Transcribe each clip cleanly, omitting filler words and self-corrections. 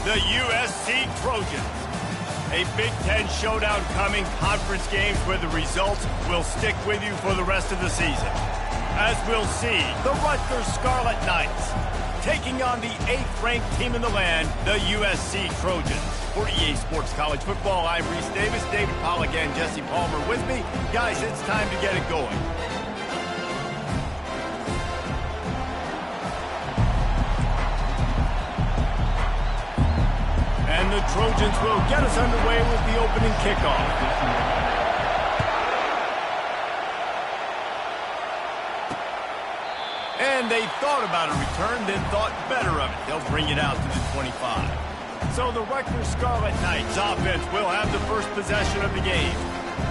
the USC Trojans. A Big Ten showdown coming, conference games where the results will stick with you for the rest of the season. As we'll see, the Rutgers Scarlet Knights taking on the 8th-ranked team in the land, the USC Trojans. For EA Sports College Football, I'm Reese Davis, David Pollack and Jesse Palmer with me. Guys, it's time to get it going. And the Trojans will get us underway with the opening kickoff. And they thought about a return, then thought better of it. They'll bring it out to the 25. So the Rutgers Scarlet Knights offense will have the first possession of the game.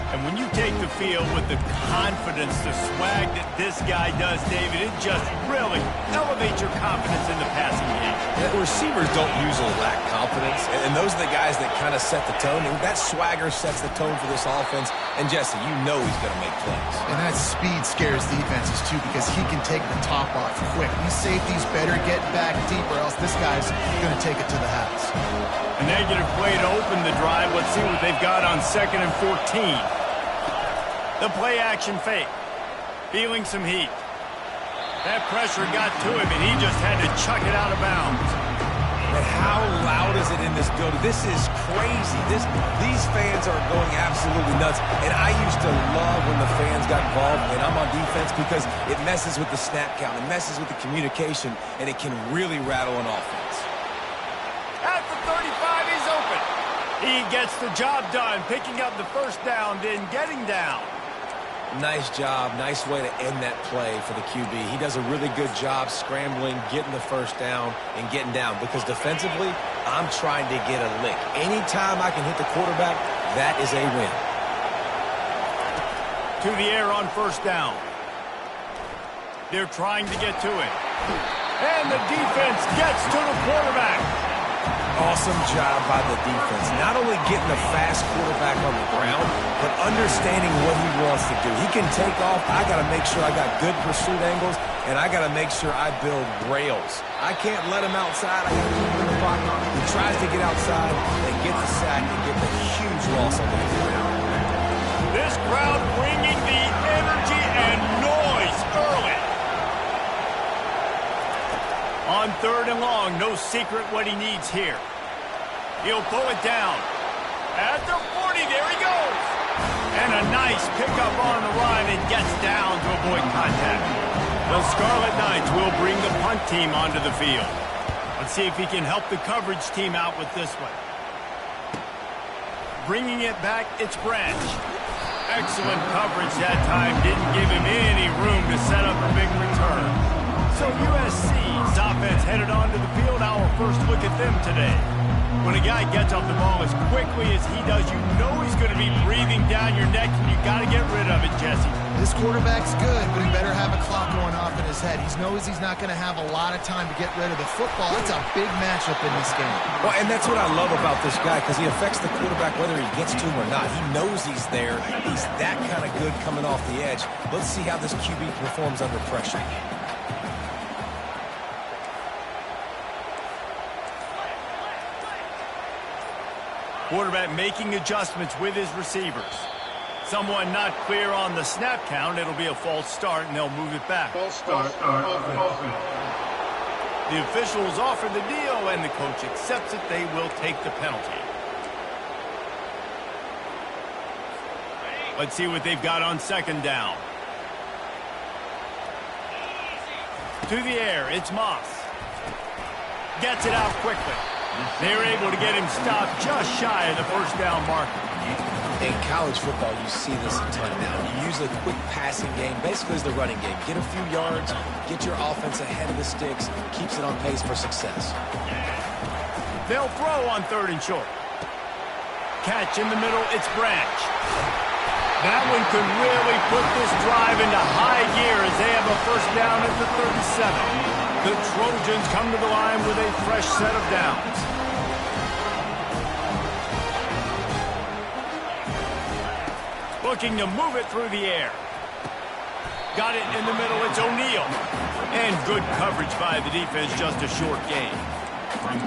And when you take the field with the confidence, the swag that this guy does, David, it just really elevates your confidence in the passing game. Yeah, receivers don't usually lack confidence, and those are the guys that kind of set the tone. And that swagger sets the tone for this offense. And Jesse, you know he's going to make plays. And that speed scares defenses too, because he can take the top off quick. These safeties better get back deep, or else this guy's going to take it to the house. A negative play to open the drive. Let's see what they've got on 2nd and 14. The play-action fake. Feeling some heat. That pressure got to him, and he just had to chuck it out of bounds. And how loud is it in this building? This is crazy. These fans are going absolutely nuts. And I used to love when the fans got involved, and I'm on defense, because it messes with the snap count. It messes with the communication, and it can really rattle an offense. At the 35, he's open. He gets the job done, picking up the first down, then getting down. Nice job. Nice way to end that play for the QB. He does a really good job scrambling, getting the first down, and getting down. Because defensively, I'm trying to get a lick. Anytime I can hit the quarterback, that is a win. To the air on first down. They're trying to get to it. And the defense gets to the quarterback. Awesome job by the defense. Not only getting a fast quarterback on the ground, but understanding what he wants to do. He can take off. I got to make sure I got good pursuit angles, and I got to make sure I build rails. I can't let him outside. I got to keep him in the pocket. He tries to get outside and get the sack and get the huge loss on the ground. This crowd bringing the energy and noise early. On 3rd and long, no secret what he needs here. He'll pull it down. At the 40, there he goes. And a nice pickup on the run, and gets down to avoid contact. The Scarlet Knights will bring the punt team onto the field. Let's see if he can help the coverage team out with this one. Bringing it back, it's Branch. Excellent coverage that time. Didn't give him any room to set up a big return. So USC's offense headed onto the field. Our first look at them today. When a guy gets off the ball as quickly as he does, you know he's going to be breathing down your neck, and you got to get rid of it, Jesse. This quarterback's good, but he better have a clock going off in his head. He knows he's not going to have a lot of time to get rid of the football. It's a big matchup in this game. Well, and that's what I love about this guy, because he affects the quarterback whether he gets to him or not. He knows he's there. He's that kind of good coming off the edge. Let's see how this QB performs under pressure. Quarterback making adjustments with his receivers. Someone not clear on the snap count. It'll be a false start, and they'll move it back. False start. The officials offer the deal, and the coach accepts it. They will take the penalty. Let's see what they've got on 2nd down. To the air, it's Moss. Gets it out quickly. They're able to get him stopped just shy of the first down marker. In college football, you see this a ton now. You use a quick passing game, basically as the running game. Get a few yards, get your offense ahead of the sticks, keeps it on pace for success. They'll throw on 3rd and short. Catch in the middle, it's Branch. That one could really put this drive into high gear as they have a first down at the 37. The Trojans come to the line with a fresh set of downs. Looking to move it through the air. Got it in the middle, it's O'Neal. And good coverage by the defense, just a short gain.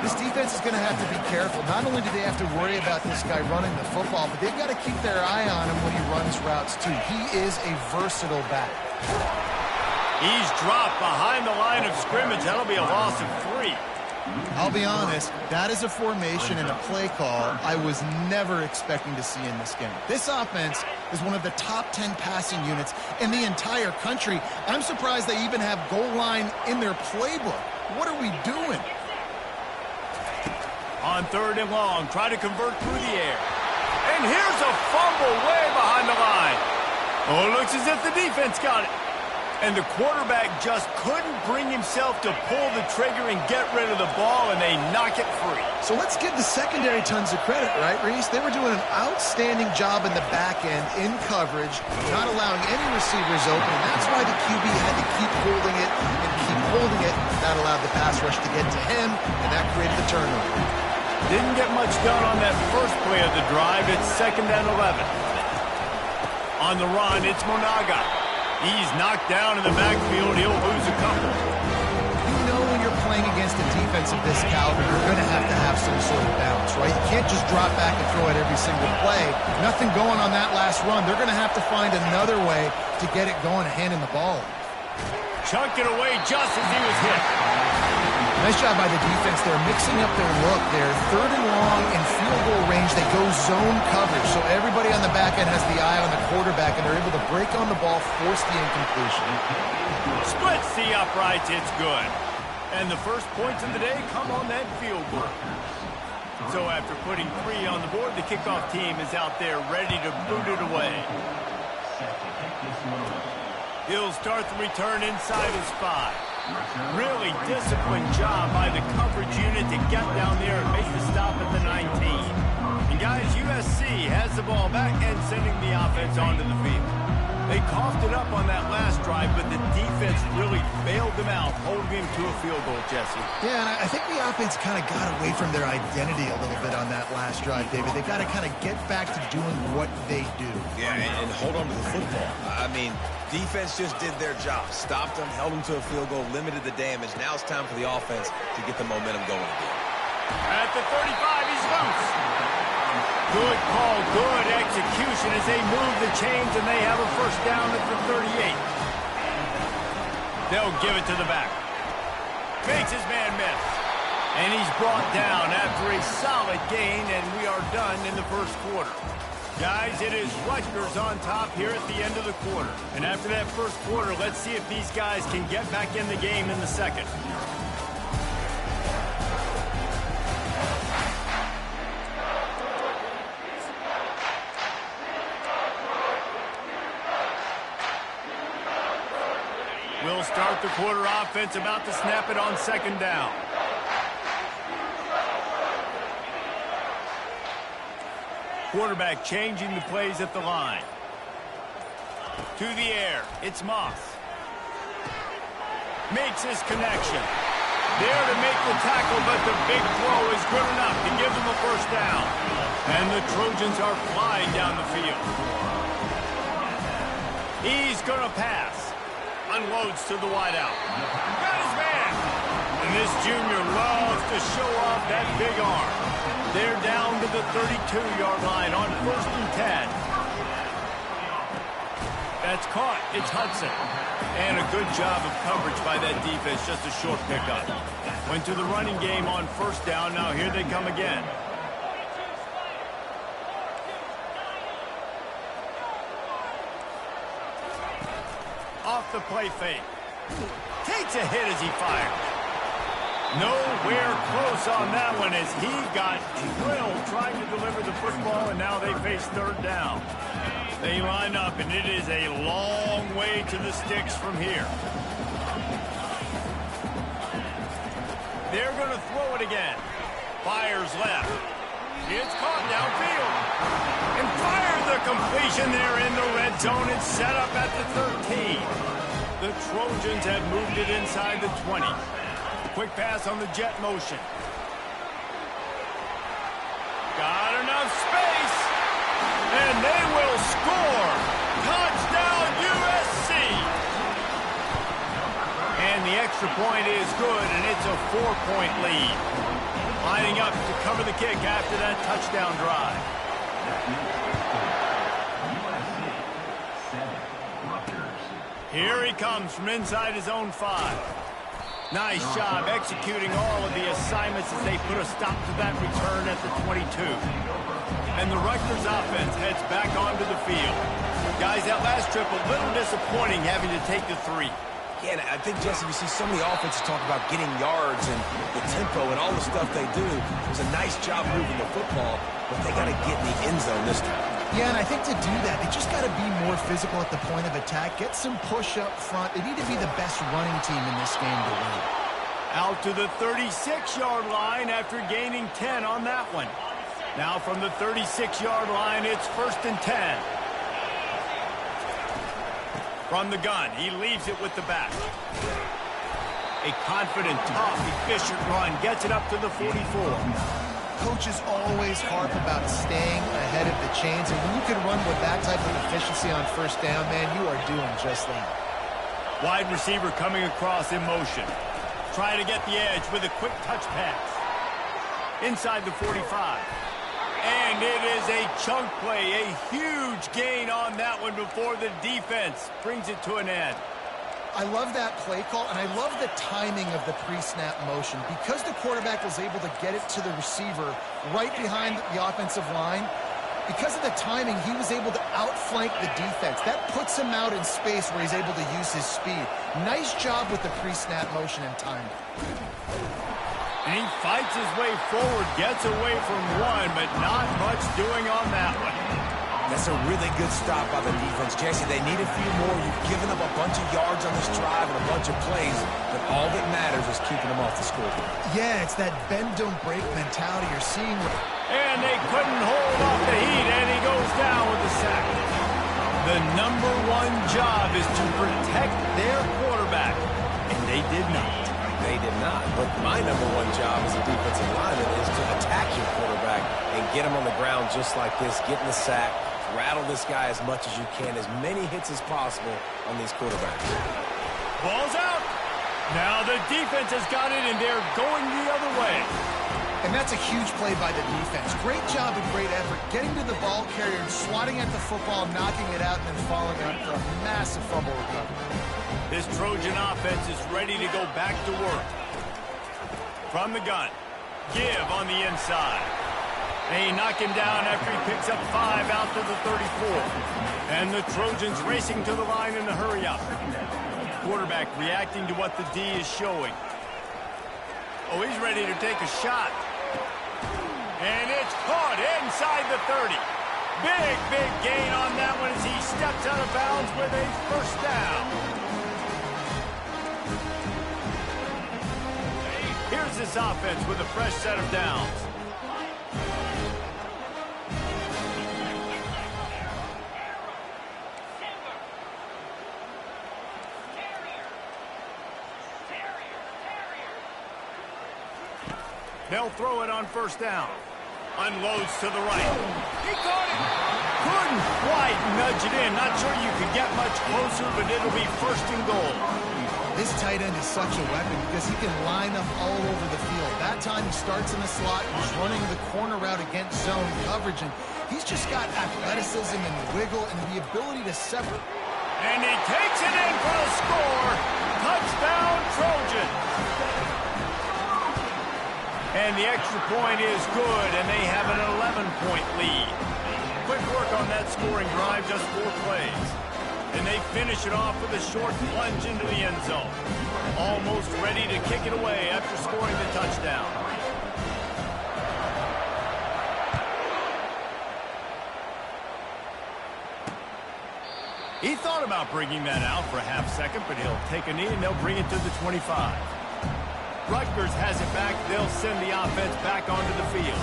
This defense is going to have to be careful. Not only do they have to worry about this guy running the football, but they've got to keep their eye on him when he runs routes, too. He is a versatile back. He's dropped behind the line of scrimmage. That'll be a loss of 3. I'll be honest, that is a formation and a play call I was never expecting to see in this game. This offense is one of the top 10 passing units in the entire country. I'm surprised they even have goal line in their playbook. What are we doing? On 3rd and long, try to convert through the air. And here's a fumble way behind the line. Oh, it looks as if the defense got it. And the quarterback just couldn't bring himself to pull the trigger and get rid of the ball, and they knock it free. So let's give the secondary tons of credit, right, Reese? They were doing an outstanding job in the back end, in coverage, not allowing any receivers open, and that's why the QB had to keep holding it and keep holding it. That allowed the pass rush to get to him, and that created the turnover. Didn't get much done on that first play of the drive. It's 2nd and 11. On the run, it's Ncaa. He's knocked down in the backfield. He'll lose a couple. You know when you're playing against a defense of this caliber, you're going to have some sort of balance, right? You can't just drop back and throw it every single play. Nothing going on that last run. They're going to have to find another way to get it going and hand him the ball. Chunked it away just as he was hit. Nice job by the defense. They're mixing up their look. They're 3rd and long in field goal range. They go zone coverage, so everybody on the back end has the eye on the quarterback, and they're able to break on the ball, force the incompletion. Splits the uprights. It's good. And the first points of the day come on that field goal. So after putting 3 on the board, the kickoff team is out there ready to boot it away. He'll start the return inside his 5. Really disciplined job by the coverage unit to get down there and make the stop at the 19. And guys, USC has the ball back and sending the offense onto the field. They coughed it up on that last drive, but the defense really bailed them out, holding him to a field goal, Jesse. Yeah, and I think the offense kind of got away from their identity a little bit on that last drive, David. They got to kind of get back to doing what they do. Yeah, and hold on to the football. I mean, defense just did their job. Stopped them, held them to a field goal, limited the damage. Now it's time for the offense to get the momentum going again. At the 35, he's loose. Good call, good execution as they move the chains, and they have a first down at the 38. They'll give it to the back. Makes his man miss. And he's brought down after a solid gain, and we are done in the first quarter. Guys, it is Rutgers on top here at the end of the quarter. And after that first quarter, let's see if these guys can get back in the game in the second. We'll start the quarter offense, about to snap it on 2nd down. Quarterback changing the plays at the line. To the air, it's Moss. Makes his connection. There to make the tackle, but the big throw is good enough to give them a first down. And the Trojans are flying down the field. He's going to pass. Unloads to the wideout. Got his man. And this junior loves to show off that big arm. They're down to the 32-yard line on 1st and 10. That's caught. It's Hudson. And a good job of coverage by that defense. Just a short pickup. Went to the running game on 1st down. Now here they come again. Off the play fake. Takes a hit as he fires. Nowhere close on that one as he got drilled trying to deliver the football, and now they face 3rd down. They line up, and it is a long way to the sticks from here. They're going to throw it again. Fires left. It's caught downfield. And fires the completion there in the red zone. It's set up at the 13. The Trojans have moved it inside the 20. Quick pass on the jet motion. Got enough space. And they will score. Touchdown USC. And the extra point is good, and it's a 4-point lead. Lining up to cover the kick after that touchdown drive. Here he comes from inside his own 5. Nice job executing all of the assignments as they put a stop to that return at the 22. And the Rutgers offense heads back onto the field. Guys, that last trip a little disappointing having to take the 3. Yeah, and I think, Jesse, you see so many offenses talk about getting yards and the tempo and all the stuff they do. It was a nice job moving the football, but they got to get in the end zone this time. Yeah, and I think to do that, they just got to be more physical at the point of attack, get some push up front. They need to be the best running team in this game to win. Out to the 36-yard line after gaining 10 on that one. Now from the 36-yard line, it's 1st and 10. From the gun, he leaves it with the back. A confident, tough, efficient run gets it up to the 44. Coaches always harp about staying ahead of the chains, and when you can run with that type of efficiency on 1st down, man, you are doing just that. Wide receiver coming across in motion. Trying to get the edge with a quick touch pass. Inside the 45. And it is a chunk play, a huge gain on that one before the defense brings it to an end. I love that play call, and I love the timing of the pre-snap motion. Because the quarterback was able to get it to the receiver right behind the offensive line, because of the timing, he was able to outflank the defense. That puts him out in space where he's able to use his speed. Nice job with the pre-snap motion and timing. And he fights his way forward, gets away from one, but not much doing on that one. That's a really good stop by the defense. Jesse, they need a few more. You've given up a bunch of yards on this drive and a bunch of plays, but all that matters is keeping them off the scoreboard. Yeah, it's that bend, don't break mentality you're seeing. And they couldn't hold off the heat, and he goes down with the sack. The #1 job is to protect their quarterback, and they did not. They did not, but my #1 job as a defensive lineman is to attack your quarterback and get him on the ground just like this, get in the sack, rattle this guy as much as you can, as many hits as possible on these quarterbacks. Ball's out. Now the defense has got it, and they're going the other way. And that's a huge play by the defense. Great job and great effort getting to the ball carrier and swatting at the football, knocking it out, and then following up for a massive fumble recovery. This Trojan offense is ready to go back to work. From the gun, give on the inside. They knock him down after he picks up 5 out to the 34. And the Trojans racing to the line in a hurry up. Quarterback reacting to what the D is showing. Oh, he's ready to take a shot. And it's caught inside the 30. Big gain on that one as he steps out of bounds with a 1st down. Here's this offense with a fresh set of downs. They'll throw it on 1st down. Unloads to the right. He caught it. Couldn't quite nudge it in. Not sure you could get much closer, but it'll be 1st and goal. This tight end is such a weapon because he can line up all over the field. That time he starts in the slot. He's running the corner route against zone coverage, and he's just got athleticism and wiggle and the ability to separate. And he takes it in for the score. Touchdown, Trojans. And the extra point is good, and they have an 11-point lead. Quick work on that scoring drive, just 4 plays. And they finish it off with a short plunge into the end zone. Almost ready to kick it away after scoring the touchdown. He thought about bringing that out for a half second, but he'll take a knee and they'll bring it to the 25. Rutgers has it back. They'll send the offense back onto the field.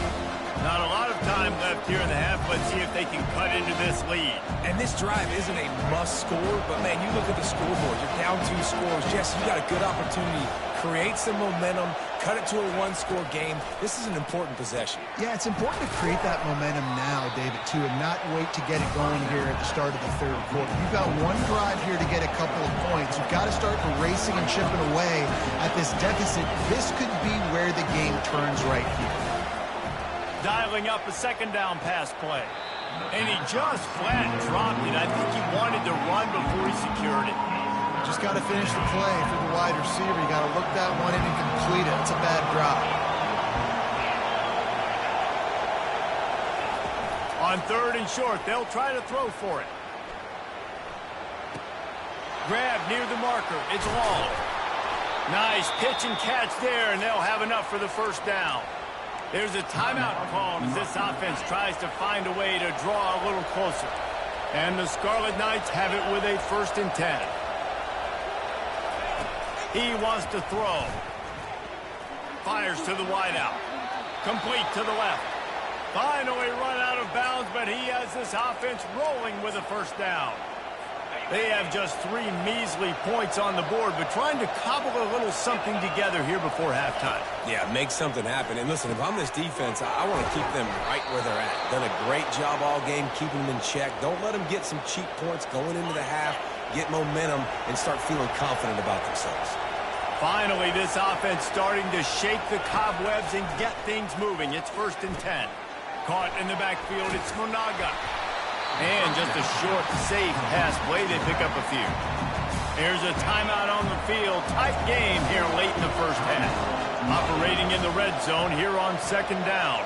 Not a lot of time left here in the half. Let's see if they can cut into this lead. And this drive isn't a must score, but man, you look at the scoreboard. You're down 2 scores. Jesse, you got a good opportunity. Create some momentum, cut it to a one-score game. This is an important possession. Yeah, it's important to create that momentum now, David, too, and not wait to get it going here at the start of the third quarter. You've got one drive here to get a couple of points. You've got to start racing and chipping away at this deficit. This could be where the game turns right here. Dialing up a second down pass play. And he just flat dropped it. I think he wanted to run before he secured it. Just got to finish the play for the wide receiver. You got to look that one in and complete it. It's a bad drop. On 3rd and short, they'll try to throw for it. Grab near the marker. It's long. Nice pitch and catch there, and they'll have enough for the first down. There's a timeout called as this offense tries to find a way to draw a little closer. And the Scarlet Knights have it with a 1st and 10. He wants to throw. Fires to the wideout. Complete to the left. Finally run out of bounds, but he has this offense rolling with a first down. They have just 3 measly points on the board, but trying to cobble a little something together here before halftime. Yeah, make something happen. And listen, if I'm this defense, I want to keep them right where they're at. Done a great job all game keeping them in check. Don't let them get some cheap points going into the half, get momentum, and start feeling confident about themselves. Finally, this offense starting to shake the cobwebs and get things moving. It's 1st and 10. Caught in the backfield, it's Ncaa. And just a short, safe pass play. They pick up a few. Here's a timeout on the field. Tight game here late in the first half. Operating in the red zone here on 2nd down.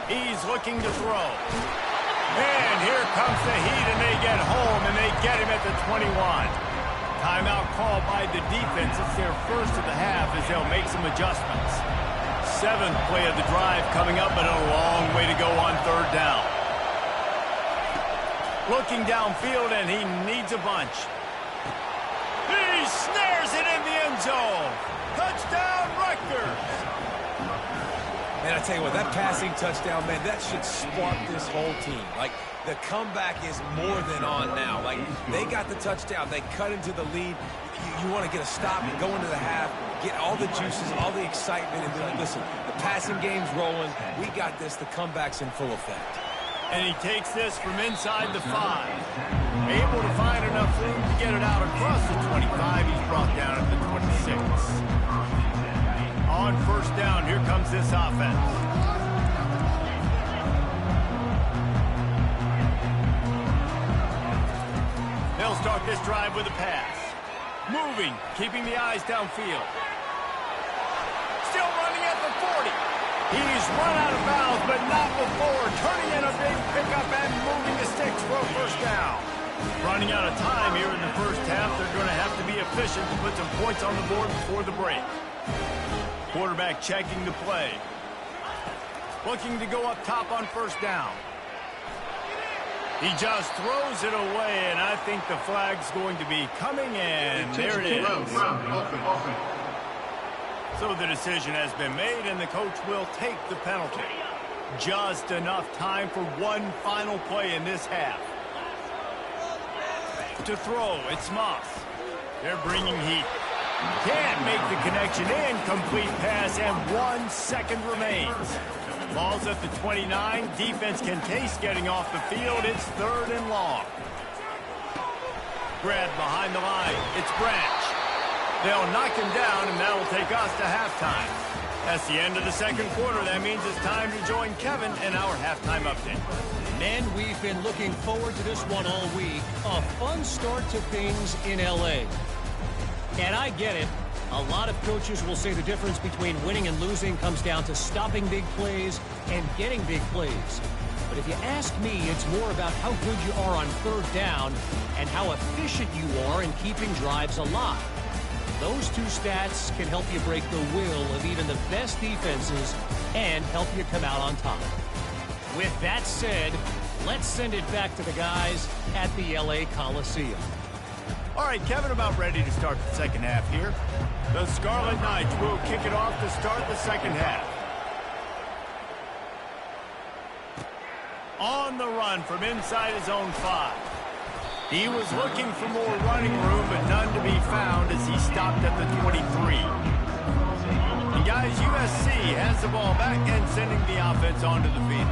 He's looking to throw. And here comes the heat, and they get home, and they get him at the 21. Timeout called by the defense. It's their first of the half as they'll make some adjustments. 7th play of the drive coming up, but a long way to go on 3rd down. Looking downfield, and he needs a bunch. He snares it in the end zone. Touchdown, Rutgers. Man, I tell you what, that passing touchdown, man, that should spark this whole team. Like, the comeback is more than on now. Like, they got the touchdown. They cut into the lead. You want to get a stop and go into the half, get all the juices, all the excitement, and be like, listen, the passing game's rolling. We got this. The comeback's in full effect. And he takes this from inside the 5. Able to find enough room to get it out across the 25. He's brought down at the 26. On 1st down, here comes this offense. They'll start this drive with a pass. Moving, keeping the eyes downfield. Still running at the 40. He's run out of bounds, but not before. Turning in a big pickup and moving the sticks for a first down. Running out of time here in the first half. They're going to have to be efficient to put some points on the board before the break. Quarterback checking the play. Looking to go up top on 1st down. He just throws it away, and I think the flag's going to be coming in. There it is. So the decision has been made, and the coach will take the penalty. Just enough time for one final play in this half. To throw, it's Moss. They're bringing heat. Can't make the connection. Incomplete pass, and 1 second remains. Ball's at the 29. Defense can taste getting off the field. It's 3rd and long. Grab behind the line. It's Branch. They'll knock him down, and that will take us to halftime. That's the end of the 2nd quarter. That means it's time to join Kevin in our halftime update. Men, we've been looking forward to this one all week. A fun start to things in L.A. And I get it. A lot of coaches will say the difference between winning and losing comes down to stopping big plays and getting big plays. But if you ask me, it's more about how good you are on 3rd down and how efficient you are in keeping drives alive. Those 2 stats can help you break the will of even the best defenses and help you come out on top. With that said, let's send it back to the guys at the LA Coliseum. All right, Kevin, about ready to start the 2nd half here. The Scarlet Knights will kick it off to start the 2nd half. On the run from inside his own 5. He was looking for more running room, but none to be found as he stopped at the 23. as USC has the ball back and sending the offense onto the field.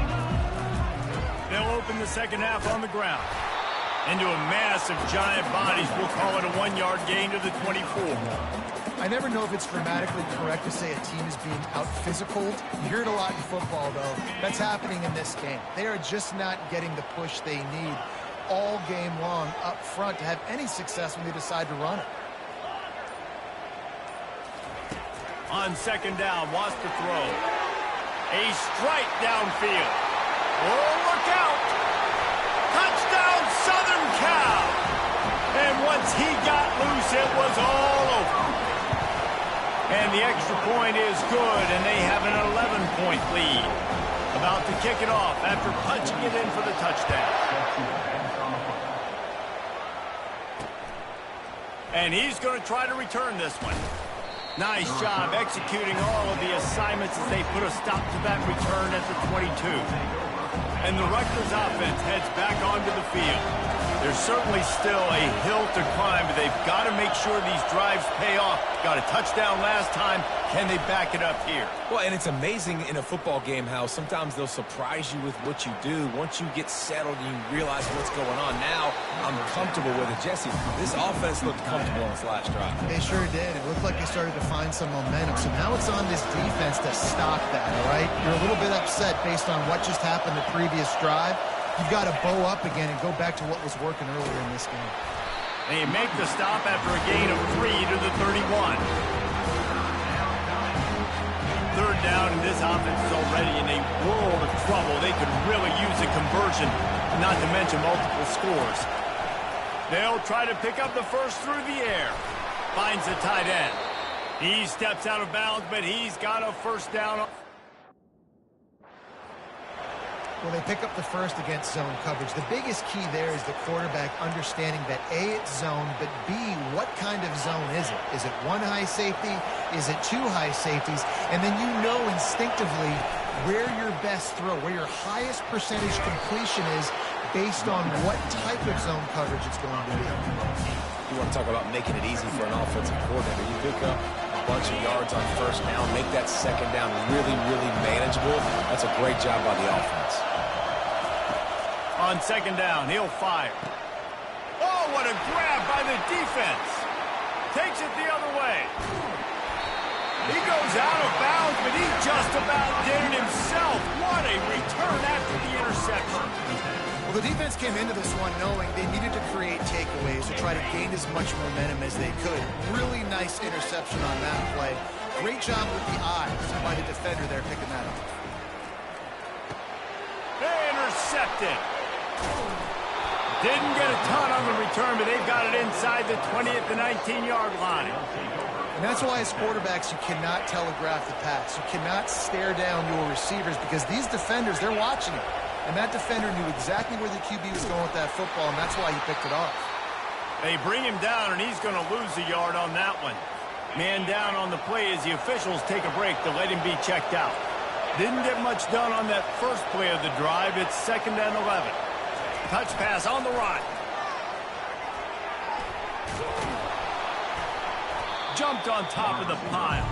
They'll open the second half on the ground. Into a mass of giant bodies. We'll call it a 1-yard gain to the 24. I never know if it's grammatically correct to say a team is being out-physicaled. You hear it a lot in football, though. That's happening in this game. They are just not getting the push they need all game long up front to have any success when they decide to run it. On second down, wants to throw. A strike downfield. Oh, look out! Touchdown, Southern Cal! And once he got loose, it was all over. And the extra point is good, and they have an 11-point lead. About to kick it off after punching it in for the touchdown. And he's going to try to return this one. Nice job executing all of the assignments as they put a stop to that return at the 22. And the Rutgers offense heads back onto the field. There's certainly still a hill to climb, but they've got to make sure these drives pay off. Got a touchdown last time. Can they back it up here? Well, and it's amazing in a football game how sometimes they'll surprise you with what you do. Once you get settled and you realize what's going on, now I'm comfortable with it. Jesse, this offense looked comfortable on its last drive. They sure did. It looked like they started to find some momentum. So now it's on this defense to stop that, all right? You're a little bit upset based on what just happened the previous drive. You've got to bow up again and go back to what was working earlier in this game. They make the stop after a gain of 3 to the 31. Third down, and this offense is already in a world of trouble. They could really use a conversion, not to mention multiple scores. They'll try to pick up the first through the air. Finds the tight end. He steps out of bounds, but he's got a first down. Well, they pick up the first against zone coverage. The biggest key there is the quarterback understanding that A, it's zone, but B, what kind of zone is it? Is it one high safety? Is it two high safeties? And then you know instinctively where your best throw, where your highest percentage completion is based on what type of zone coverage it's going to be. You want to talk about making it easy for an offensive coordinator. You pick up a bunch of yards on first down, make that second down really, really manageable. That's a great job by the offense. On second down, he'll fire. Oh, what a grab by the defense. Takes it the other way. He goes out of bounds, but he just about did it himself. What a return after the interception. Well, the defense came into this one knowing they needed to create takeaways to try to gain as much momentum as they could. Really nice interception on that play. Great job with the eyes by the defender there picking that up. Intercepted. Didn't get a ton on the return, but they've got it inside the 20 at the 19-yard line. And that's why as quarterbacks you cannot telegraph the pass. You cannot stare down your receivers because these defenders, they're watching it. And that defender knew exactly where the QB was going with that football, and that's why he picked it off. They bring him down, and he's going to lose a yard on that one. Man down on the play as the officials take a break to let him be checked out. Didn't get much done on that first play of the drive. It's 2nd and 11. Touch pass on the run. Jumped on top of the pile.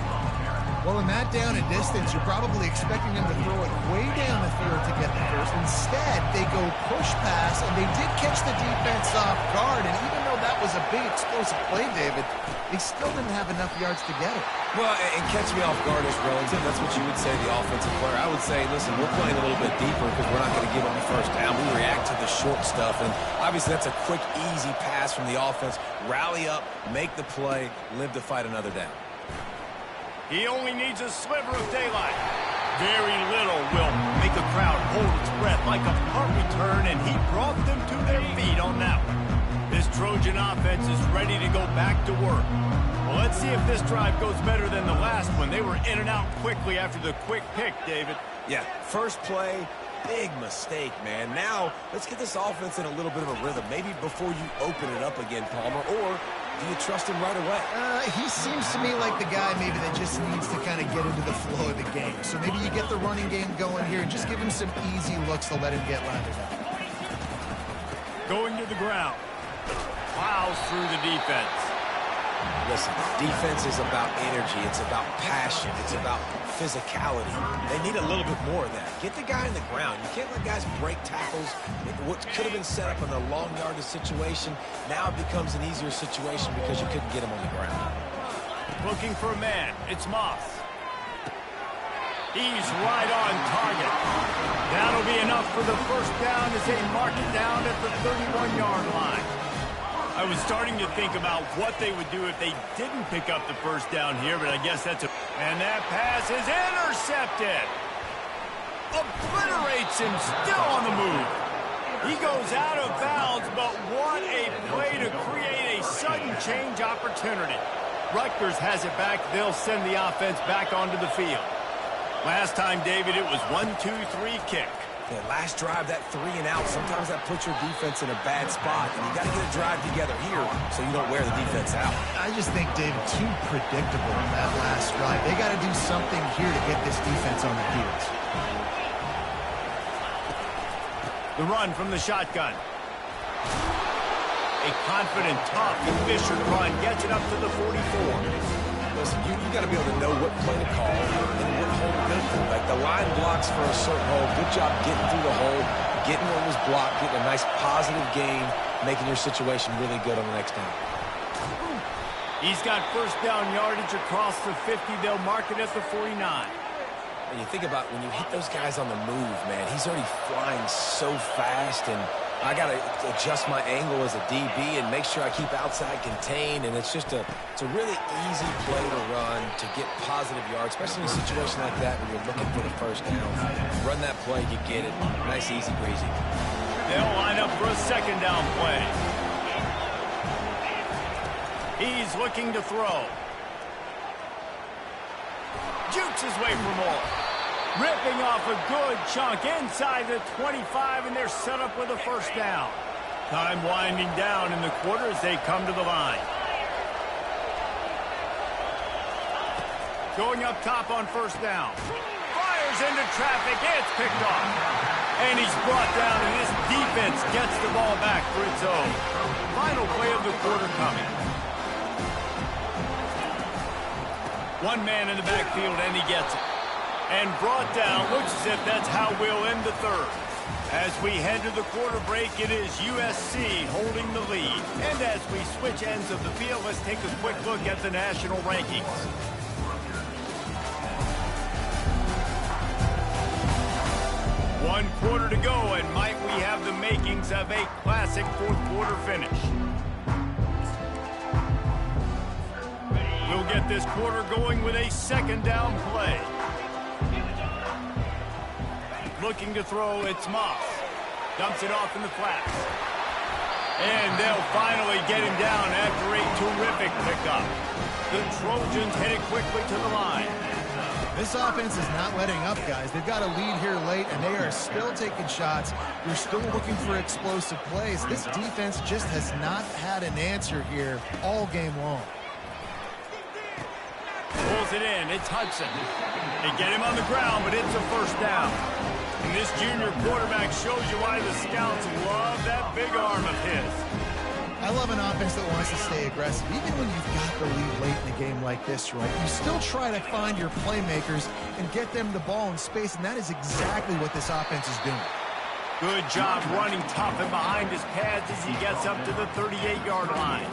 Well, in that down and distance, you're probably expecting them to throw it way down the field to get the first. Instead, they go push pass, and they did catch the defense off guard. And even though that was a big explosive play, David, they still didn't have enough yards to get it. Well, and catch me off guard is relative. That's what you would say, the offensive player. I would say, listen, we're playing a little bit deeper because we're not going to give them the first down. We react to the short stuff, and obviously that's a quick, easy pass from the offense. Rally up, make the play, live to fight another down. He only needs a sliver of daylight. Very little will make a crowd hold its breath like a punt return, and he brought them to their feet on that one. This Trojan offense is ready to go back to work. Well, let's see if this drive goes better than the last one. They were in and out quickly after the quick pick, David. Yeah, first play, big mistake, man. Now, let's get this offense in a little bit of a rhythm. Maybe before you open it up again, Palmer, or do you trust him right away? He seems to me like the guy maybe that just needs to kind of get into the flow of the game. So maybe you get the running game going here and just give him some easy looks to let him get lathered up. Going to the ground. Plows through the defense. Listen, defense is about energy. It's about passion. It's about physicality. They need a little bit more of that. Get the guy on the ground. You can't let guys break tackles. What could have been set up in a long yardage situation, now it becomes an easier situation because you couldn't get him on the ground. Looking for a man. It's Moss. He's right on target. That'll be enough for the first down as they mark it down at the 31-yard line. I was starting to think about what they would do if they didn't pick up the first down here, but I guess that's a... And that pass is intercepted. Obliterates him, still on the move. He goes out of bounds, but what a play to create a sudden change opportunity. Rutgers has it back. They'll send the offense back onto the field. Last time, David, it was 1-2-3 kick. Yeah, last drive, that 3 and out, sometimes that puts your defense in a bad spot. And you got to get a drive together here so you don't wear the defense out. I just think, David, too predictable in that last drive. They got to do something here to get this defense on the heels. The run from the shotgun. A confident, tough, efficient run gets it up to the 44. Listen, you got to be able to know what play to call and what hole to go through. Like the line blocks for a certain hole. Good job getting through the hole, getting what was blocked, getting a nice positive gain, making your situation really good on the next down. He's got first down yardage across the 50. They'll mark it at the 49. And you think about when you hit those guys on the move, man, he's already flying so fast, and I got to adjust my angle as a DB and make sure I keep outside contained, and it's a really easy play to run to get positive yards, especially in a situation like that where you're looking for the first down. Run that play, you get it. Nice, easy, breezy. They'll line up for a second down play. He's looking to throw. Jukes his way for more. Ripping off a good chunk inside the 25, and they're set up with a first down. Time winding down in the quarter as they come to the line. Going up top on first down. Fires into traffic. It's picked off. And he's brought down, and this defense gets the ball back for its own. Final play of the quarter coming. One man in the backfield, and he gets it. And brought down. Looks as if that's how we'll end the third. As we head to the quarter break, it is USC holding the lead. And as we switch ends of the field, let's take a quick look at the national rankings. One quarter to go, and might we have the makings of a classic fourth quarter finish. We'll get this quarter going with a second down play. Looking to throw, it's Moss. Dumps it off in the flats. And they'll finally get him down after a terrific pickup. The Trojans headed quickly to the line. This offense is not letting up, guys. They've got a lead here late, and they are still taking shots. They're still looking for explosive plays. This defense just has not had an answer here all game long. Pulls it in. It's Hudson. They get him on the ground, but it's a first down. And this junior quarterback shows you why the scouts love that big arm of his. I love an offense that wants to stay aggressive. Even when you've got the lead late in a game like this, right, you still try to find your playmakers and get them the ball in space, and that is exactly what this offense is doing. Good job running tough and behind his pads as he gets up to the 38-yard line.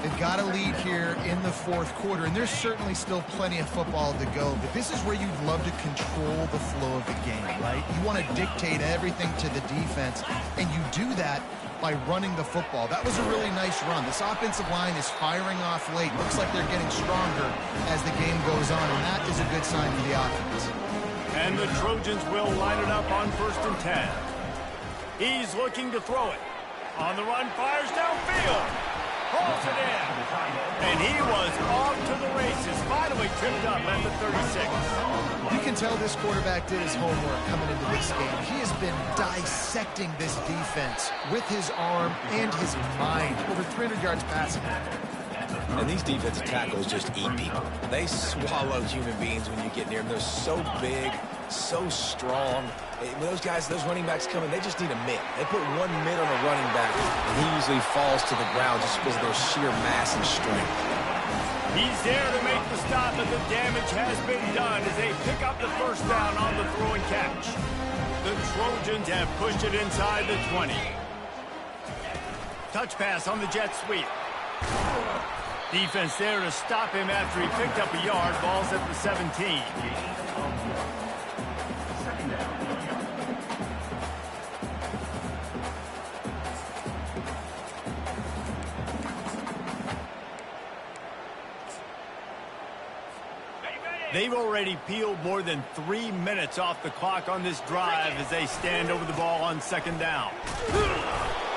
They've got a lead here in the fourth quarter, and there's certainly still plenty of football to go, but this is where you'd love to control the flow of the game, right? You want to dictate everything to the defense, and you do that by running the football. That was a really nice run. This offensive line is firing off late. Looks like they're getting stronger as the game goes on, and that is a good sign for the offense. And the Trojans will line it up on 1st and 10. He's looking to throw it. On the run, fires downfield. Pulls it in. And he was off to the races. Finally tripped up at the 36. You can tell this quarterback did his homework coming into this game. He has been dissecting this defense with his arm and his mind. Over 300 yards passing. And these defensive tackles just eat people. They swallow human beings when you get near them. They're so big, so strong. When those guys, those running backs come in, they just need a mitt. They put one mitt on a running back, and he usually falls to the ground just because of their sheer mass and strength. He's there to make the stop, and the damage has been done as they pick up the first down on the throw and catch. The Trojans have pushed it inside the 20. Touch pass on the jet sweep. Defense there to stop him after he picked up a yard. Ball's at the 17. They've already peeled more than 3 minutes off the clock on this drive as they stand over the ball on second down.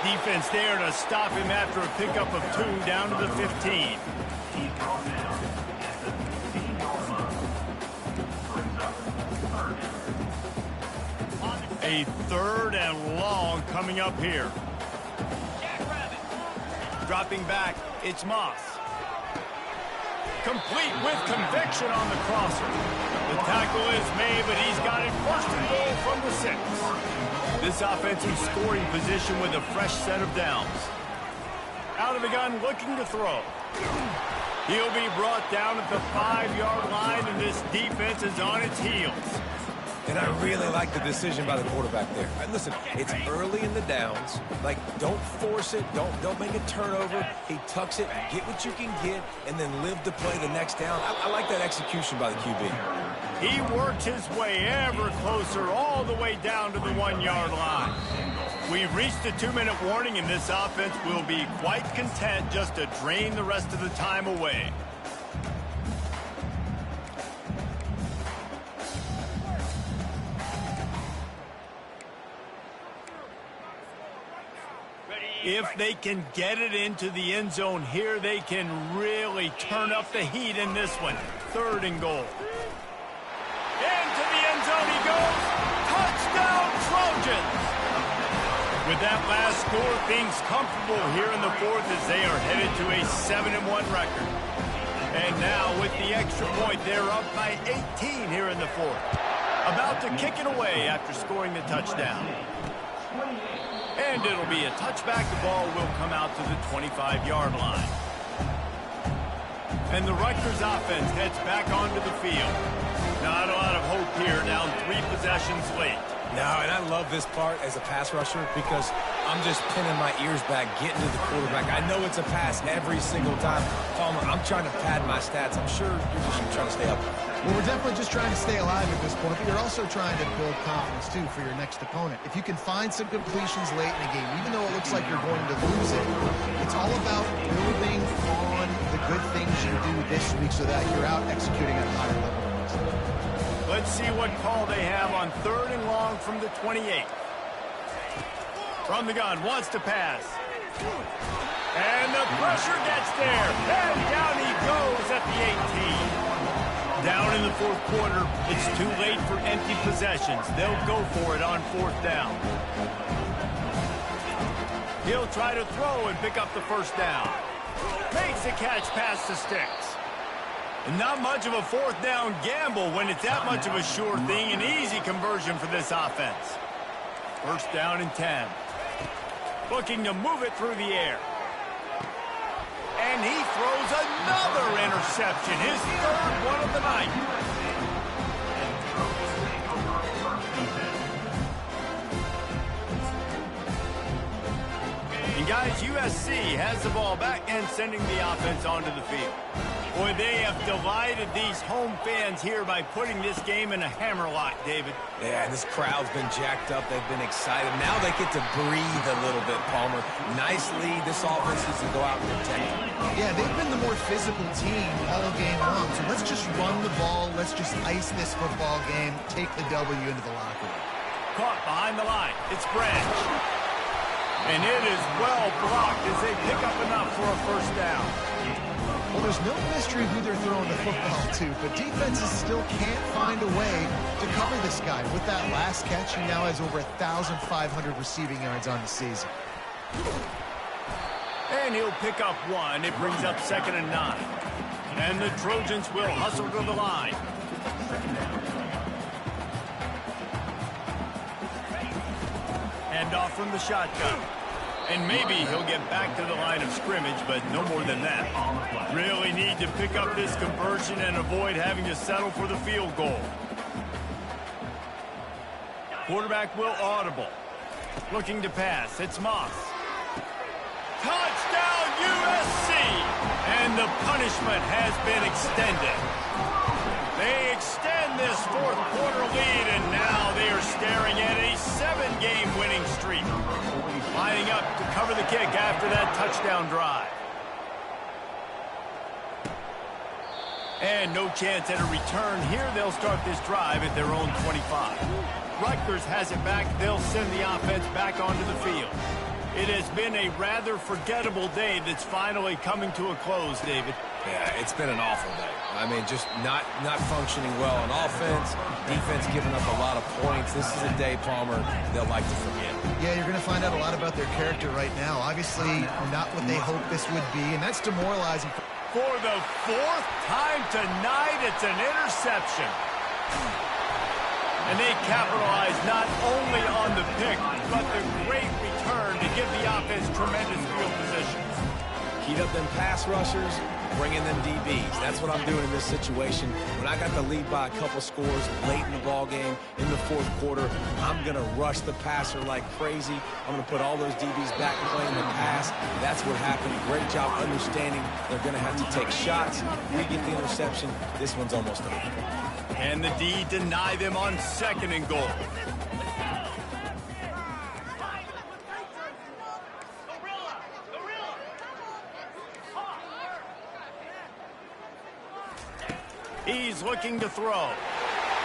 Defense there to stop him after a pickup of 2 down to the 15. A third and long coming up here. Dropping back, it's Moss. Complete with conviction on the crosser. The tackle is made, but he's got it first and goal from the 6. This offensive scoring position with a fresh set of downs. Out of the gun, looking to throw. He'll be brought down at the 5-yard line, and this defense is on its heels. And I really like the decision by the quarterback there. Listen, it's early in the downs. Like, don't force it. Don't make a turnover. He tucks it, get what you can get, and then live to play the next down. I like that execution by the QB. He worked his way ever closer all the way down to the 1-yard line. We've reached the 2-minute warning, and this offense will be quite content just to drain the rest of the time away. If they can get it into the end zone here, they can really turn up the heat in this one. 3rd and goal. Into the end zone he goes. Touchdown, Trojans! With that last score, things comfortable here in the 4th as they are headed to a 7-1 record. And now with the extra point, they're up by 18 here in the 4th. About to kick it away after scoring the touchdown. And it'll be a touchback. The ball will come out to the 25-yard line. And the Rutgers offense heads back onto the field. Not a lot of hope here, down 3 possessions late. No, and I love this part as a pass rusher because I'm just pinning my ears back, getting to the quarterback. I know it's a pass every single time. Palmer, I'm trying to pad my stats. I'm sure you're just trying to stay up. Well, we're definitely just trying to stay alive at this point, but you're also trying to build confidence, too, for your next opponent. If you can find some completions late in the game, even though it looks like you're going to lose it, it's all about building on the good things you do this week so that you're out executing at a higher level. Let's see what call they have on 3rd and long from the 28. From the gun, wants to pass. And the pressure gets there. And down he goes at the 18. Down in the 4th quarter, it's too late for empty possessions. They'll go for it on 4th down. He'll try to throw and pick up the first down. Makes the catch past the sticks. And not much of a 4th down gamble when it's that much of a sure thing. An easy conversion for this offense. 1st down and 10. Looking to move it through the air. And he throws another interception, his 3rd one of the night. And guys, USC has the ball back and sending the offense onto the field. Boy, they have delighted these home fans here by putting this game in a hammerlock, David. Yeah, this crowd's been jacked up. They've been excited. Now they get to breathe a little bit, Palmer. Nice lead. This offense needs to go out and protect it. Yeah, they've been the more physical team all game long. So let's just run the ball. Let's just ice this football game. Take the W into the locker room. Caught behind the line. It's Branch. And it is well blocked as they pick up enough for a first down. Well, there's no mystery who they're throwing the football to, but defenses still can't find a way to cover this guy. With that last catch, he now has over 1,500 receiving yards on the season. And he'll pick up 1. It brings up 2nd and 9. And the Trojans will hustle to the line. And off from the shotgun. And maybe he'll get back to the line of scrimmage, but no more than that. Really need to pick up this conversion and avoid having to settle for the field goal. Quarterback will audible. Looking to pass. It's Moss. Touchdown, USC! And the punishment has been extended. They extend this fourth quarter lead, and now they are staring at a 7-game winning streak. Lining up to cover the kick after that touchdown drive. And no chance at a return here. They'll start this drive at their own 25. Rutgers has it back. They'll send the offense back onto the field. It has been a rather forgettable day that's finally coming to a close, David. Yeah, it's been an awful day. I mean, just not functioning well on offense. Defense giving up a lot of points. This is a day, Palmer, they'll like to forget. Yeah, you're going to find out a lot about their character right now. Obviously, not what they hoped this would be, and that's demoralizing. For the fourth time tonight, it's an interception. And they capitalize not only on the pick, but the great return to give the offense tremendous field position. Heat up them pass rushers, bring in them DBs. That's what I'm doing in this situation. When I got the lead by a couple scores late in the ball game, in the fourth quarter, I'm going to rush the passer like crazy. I'm going to put all those DBs back playing the pass. That's what happened. Great job understanding they're going to have to take shots. We get the interception. This one's almost over. And the D deny them on 2nd and goal. He's looking to throw.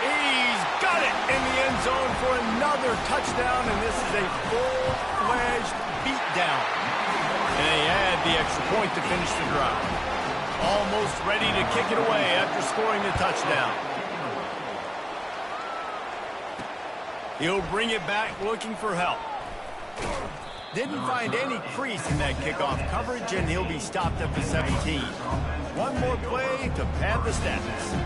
He's got it in the end zone for another touchdown, and this is a full-fledged beatdown. And they add the extra point to finish the drive. Almost ready to kick it away after scoring the touchdown. He'll bring it back looking for help. Didn't find any crease in that kickoff coverage, and he'll be stopped at the 17. One more play to pad the stats.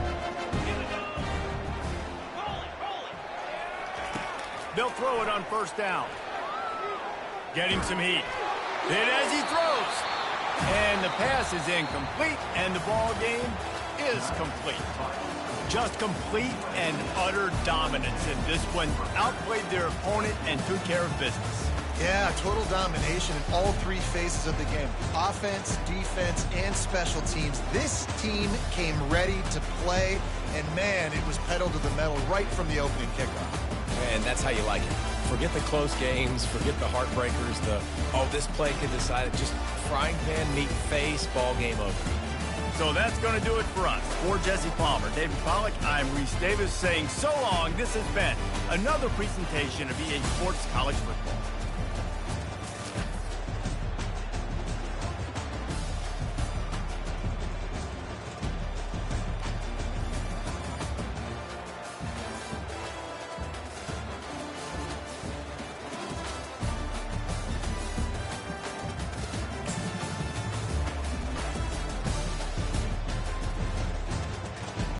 They'll throw it on 1st down. Getting some heat. Hit as he throws. And the pass is incomplete, and the ball game is complete. Just complete and utter dominance, and this one outplayed their opponent and took care of business. Yeah, total domination in all 3 phases of the game. Offense, defense, and special teams. This team came ready to play, and man, it was pedal to the metal right from the opening kickoff. And that's how you like it. Forget the close games, forget the heartbreakers, this play could decide it. Just frying pan, meet face, ball game over. So that's going to do it for us. For Jesse Palmer, David Pollack, I'm Reese Davis saying so long. This has been another presentation of EA Sports College Football.